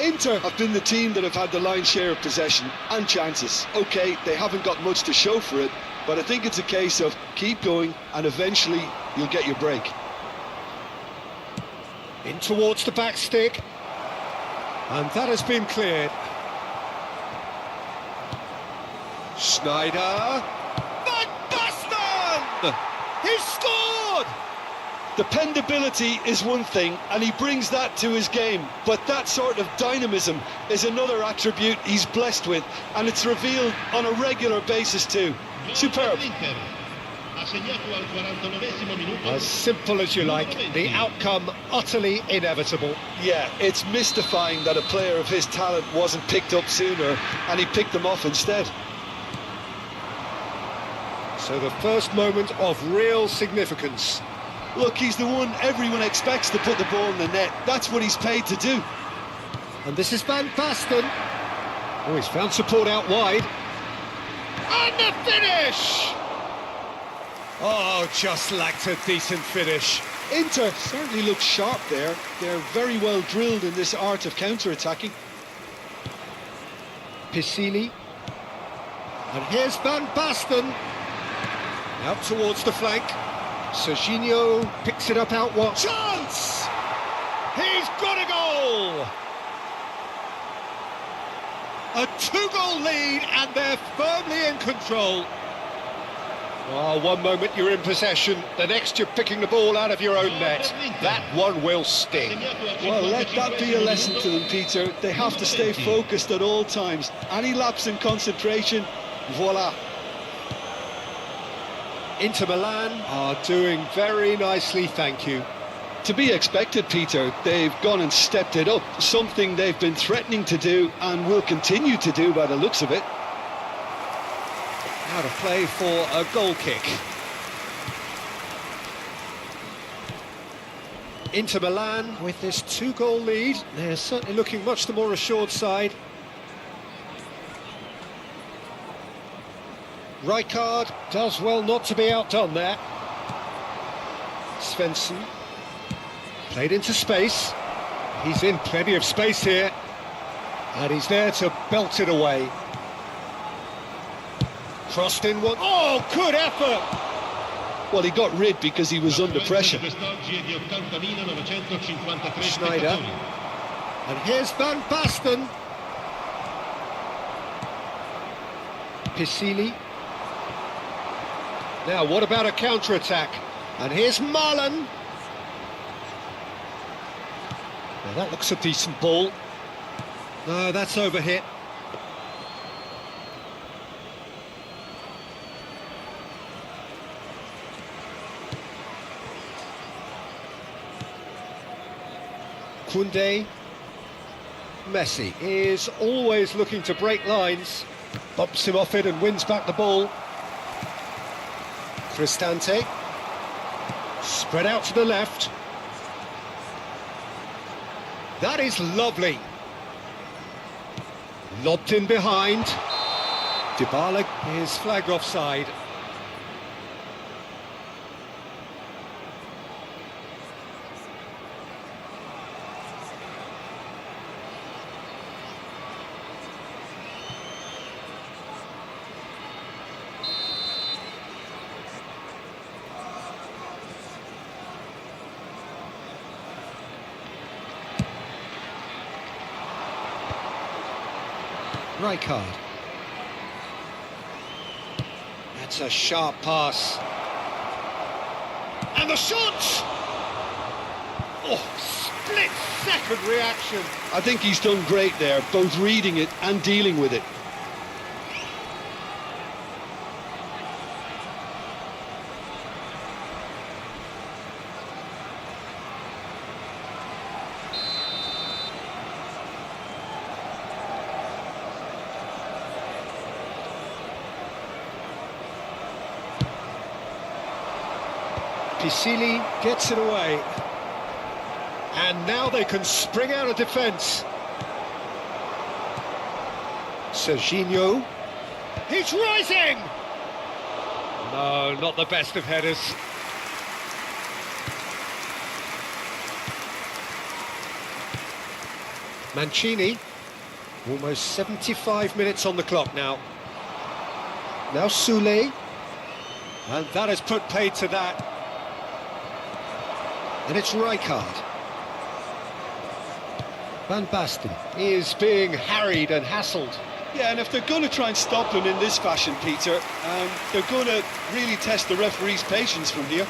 Inter have been the team that have had the lion's share of possession and chances. OK, they haven't got much to show for it, but I think it's a case of keep going and eventually you'll get your break. In towards the back stick. And that has been cleared. Schneider. Van Basten! He's scored! Dependability is one thing, and he brings that to his game, but that sort of dynamism is another attribute he's blessed with, and it's revealed on a regular basis too. Superb. Ha segnato al 49esimo minuto. As simple as you like, the outcome utterly inevitable. Yeah, it's mystifying that a player of his talent wasn't picked up sooner, and he picked them off instead. So the first moment of real significance. Look, he's the one everyone expects to put the ball in the net. That's what he's paid to do. And this is Van Basten. Oh, he's found support out wide. And the finish! Oh, just lacked a decent finish. Inter certainly looks sharp there. They're very well drilled in this art of counter-attacking. Pisili. And here's Van Basten. Out towards the flank. Serginho picks it up out wide. Chance! He's got a goal! A two-goal lead, and they're firmly in control. Oh, one moment you're in possession, the next you're picking the ball out of your own net. That one will sting. Well, let that be a lesson to them, Peter. They have to stay focused at all times. Any lapse in concentration, voila. Inter Milan are doing very nicely, thank you. To be expected, Peter. They've gone and stepped it up, something they've been threatening to do and will continue to do by the looks of it. Now to play for a goal kick. Inter Milan with this two-goal lead. They're certainly looking much the more assured side. Rijkaard does well not to be outdone there. Svensson. Played into space. He's in plenty of space here. And he's there to belt it away. Crossed in one. Oh, good effort! Well, he got rid because he was under pressure. Schneider. And here's Van Basten. Pisili. Now, what about a counter-attack? And here's Marlon. Now, that looks a decent ball. No, that's overhit. Koundé. Messi is always looking to break lines. Bumps him off it and wins back the ball. Cristante. Spread out to the left. That is lovely. Lobbed in behind. Dybala is flagged offside. Rijkaard. That's a sharp pass. And the shot! Oh, split-second reaction. I think he's done great there, both reading it and dealing with it. Pisili gets it away. And now they can spring out of defence. Serginho. He's rising! No, not the best of headers. Mancini. Almost 75 minutes on the clock now. Now Soulé. And that has put paid to that. And it's Rijkaard. Van Basten is being harried and hassled. Yeah, and if they're going to try and stop him in this fashion, Peter, they're going to really test the referee's patience from here.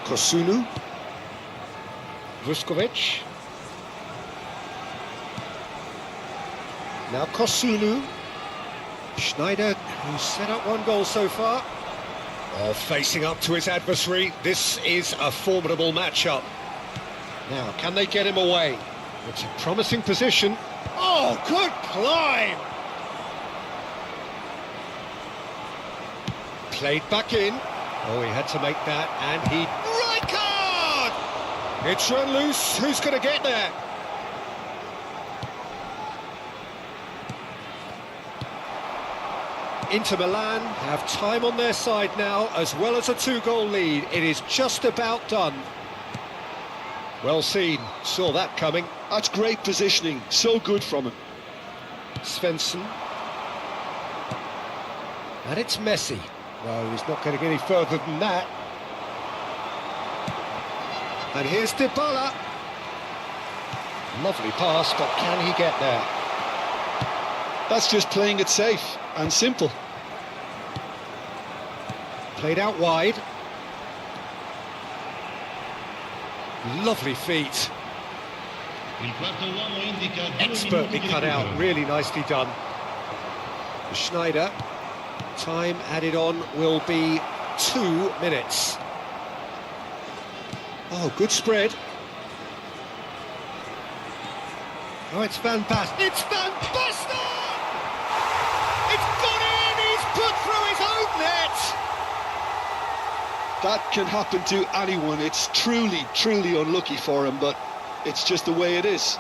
Kosunu. Vuskovic. Now Kosunu. Schneider, who's set up one goal so far. Oh, facing up to his adversary. This is a formidable matchup. Now, can they get him away? It's a promising position. Oh, good climb! Played back in. Oh, he had to make that, and he... Rijkaard! It's run loose. Who's going to get there? Inter Milan have time on their side now, as well as a 2-goal lead. It is just about done. Well seen. Saw that coming. That's great positioning. So good from him. Svensson. And it's Messi. No, he's not getting any further than that. And here's Dybala. Lovely pass, but can he get there? That's just playing it safe and simple. Played out wide. Lovely feet. Il quarto uomo indica 2 Expertly minuti di cut out, recupero. really nicely done. Schneider. Time added on will be 2 minutes. Oh, good spread. Oh, it's Van Basten. It's Van Basten! It's gone in! He's put through his own net! That can happen to anyone. It's truly, truly unlucky for him, but it's just the way it is.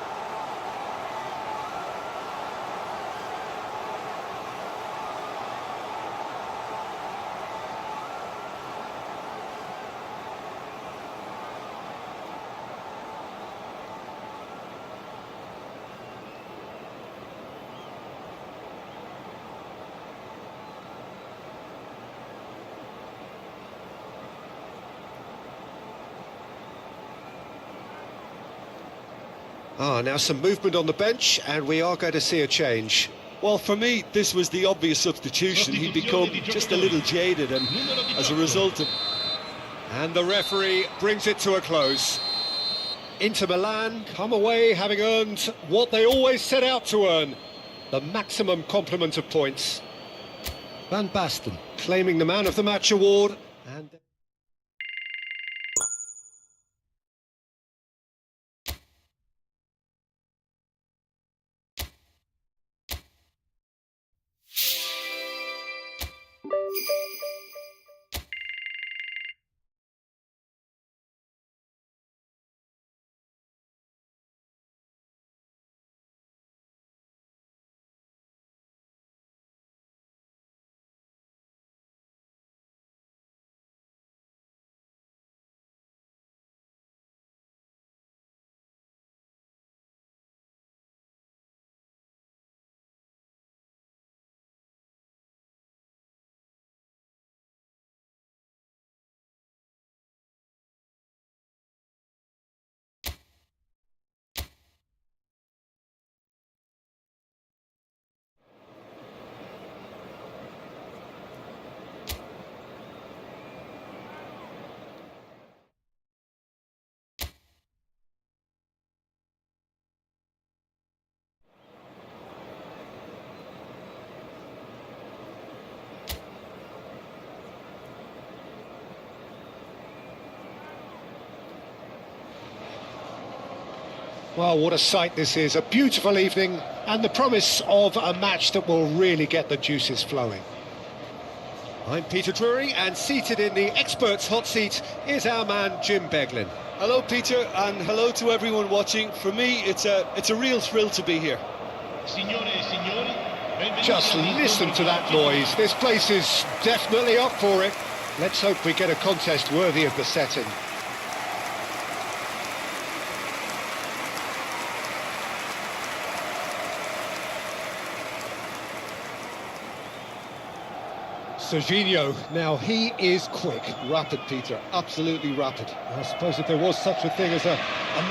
Ah, now some movement on the bench, and we are going to see a change. Well, for me, this was the obvious substitution. He'd become just a little jaded, and as a result of... And the referee brings it to a close. Inter Milan come away having earned what they always set out to earn, the maximum complement of points. Van Basten claiming the Man of the Match award, and... Well, what a sight this is, a beautiful evening and the promise of a match that will really get the juices flowing. I'm Peter Drury, and seated in the experts' hot seat is our man Jim Beglin. Hello, Peter, and hello to everyone watching. For me, it's a real thrill to be here. Signore e signori, benvenuti Just listen to that noise, this place is definitely up for it. Let's hope we get a contest worthy of the setting. Serginho, now he is quick. Rapid, Peter, absolutely rapid. I suppose if there was such a thing as a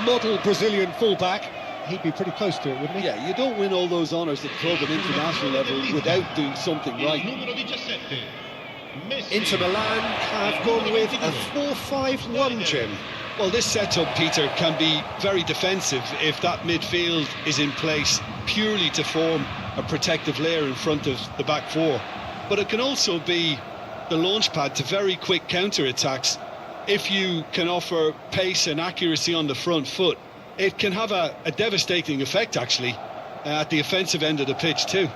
model Brazilian fullback, he'd be pretty close to it, wouldn't he? Yeah, you don't win all those honours at club and international level without doing something Il right. numero 17, Messi. Inter Milan have gone with a 4-5-1, Jim. Well, this setup, Peter, can be very defensive if that midfield is in place purely to form a protective layer in front of the back four. But it can also be the launch pad to very quick counter-attacks. If you can offer pace and accuracy on the front foot, it can have a devastating effect, actually, at the offensive end of the pitch too.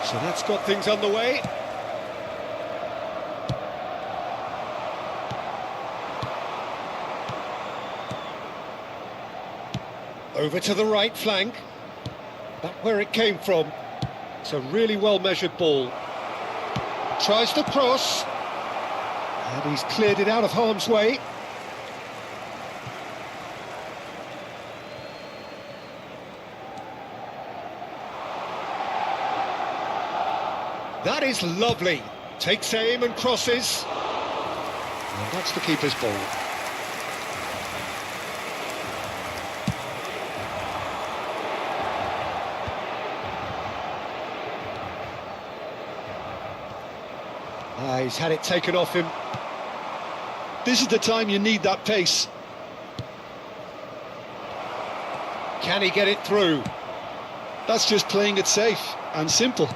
So that's got things underway. Over to the right flank. Back where it came from. It's a really well-measured ball. Tries to cross. And he's cleared it out of harm's way. That is lovely. Takes aim and crosses. And that's the keeper's ball. He's had it taken off him. This is the time you need that pace. Can he get it through? That's just playing it safe and simple.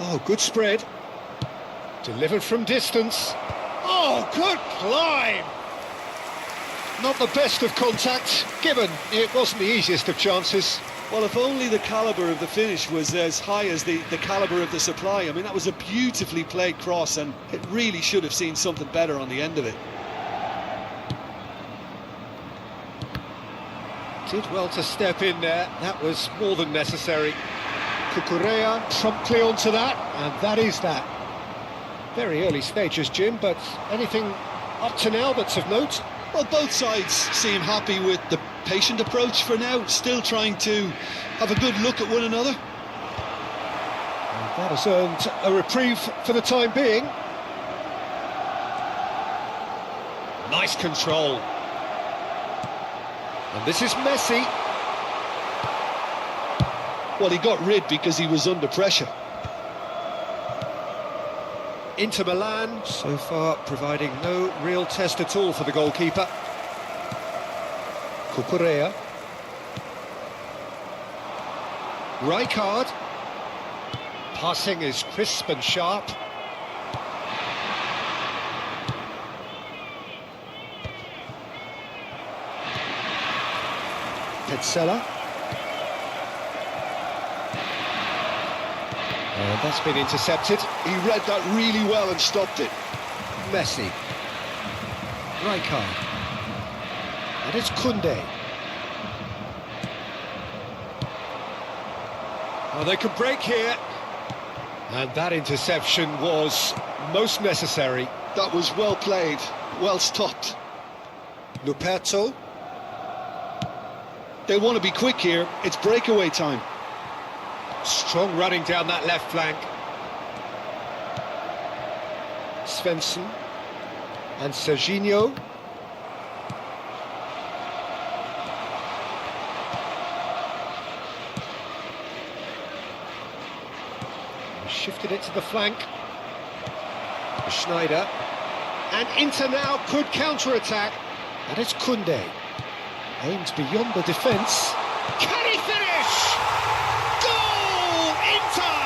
Oh, good spread. Delivered from distance. Oh, good climb! Not the best of contact, given it wasn't the easiest of chances. Well, if only the calibre of the finish was as high as the calibre of the supply. I mean, that was a beautifully played cross, and it really should have seen something better on the end of it. Did well to step in there. That was more than necessary. Cucurella promptly onto that, and that is that. Very early stages, Jim, but anything up to now that's of note? Well, both sides seem happy with the patient approach for now, still trying to have a good look at one another. And that has earned a reprieve for the time being. Nice control. And this is Messi. Well, he got rid because he was under pressure. Inter Milan, so far providing no real test at all for the goalkeeper. Cucurella. Rijkaard. Passing is crisp and sharp. Petzela. And that's been intercepted. He read that really well and stopped it. Messi. Rijkaard. And it's Koundé. Oh, they could break here. And that interception was most necessary. That was well played, well stopped. Luperto. They want to be quick here. It's breakaway time. Strong running down that left flank. Svensson. And Serginho. Shifted it to the flank. Schneider. And Inter now could counter-attack. And it's Koundé. Aims beyond the defence. Can he finish? Goal! Inter!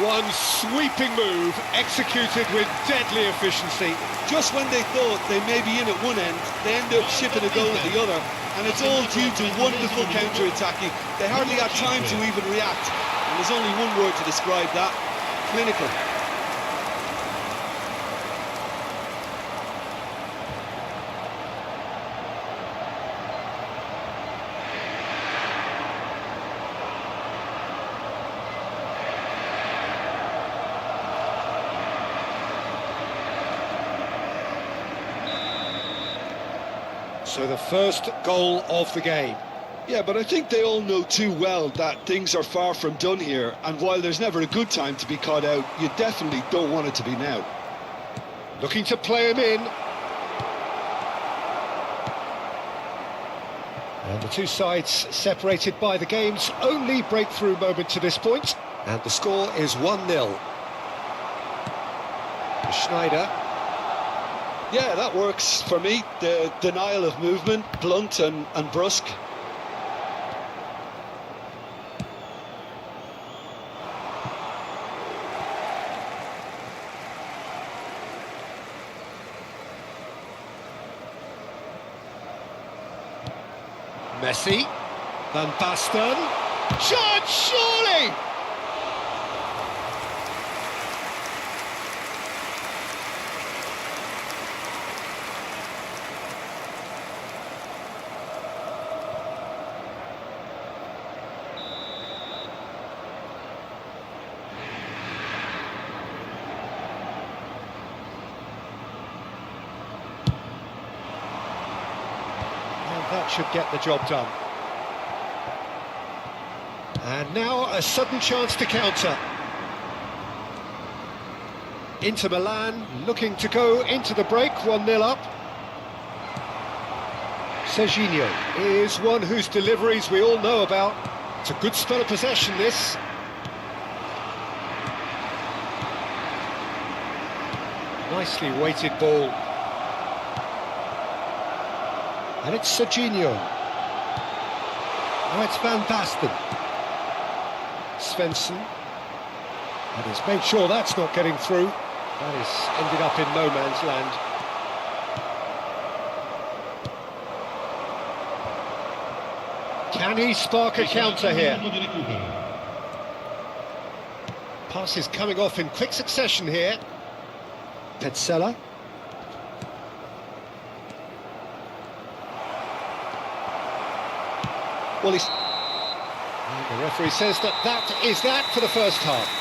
One sweeping move, executed with deadly efficiency. Just when they thought they may be in at one end, they end up shipping a goal at the other. And it's all due to wonderful counter-attacking. They hardly had time to even react. And there's only one word to describe that: clinical. So the first goal of the game. Yeah, but I think they all know too well that things are far from done here, and while there's never a good time to be caught out, you definitely don't want it to be now. Looking to play him in. And the two sides separated by the game's only breakthrough moment to this point. And the score is 1-0. Schneider. Yeah, that works for me. The denial of movement, blunt and brusque. Messi. Van Basten. Shot, surely! That should get the job done. And now a sudden chance to counter. Inter Milan looking to go into the break, 1-0 up. Serginho is one whose deliveries we all know about. It's a good spell of possession, this. Nicely weighted ball. And it's Serginho. Now it's Van Basten. Svensson. And he's made sure that's not getting through. That has ended up in no man's land. Can he spark a counter here? Passes coming off in quick succession here. Petzela. Well, the referee says that is that for the first half.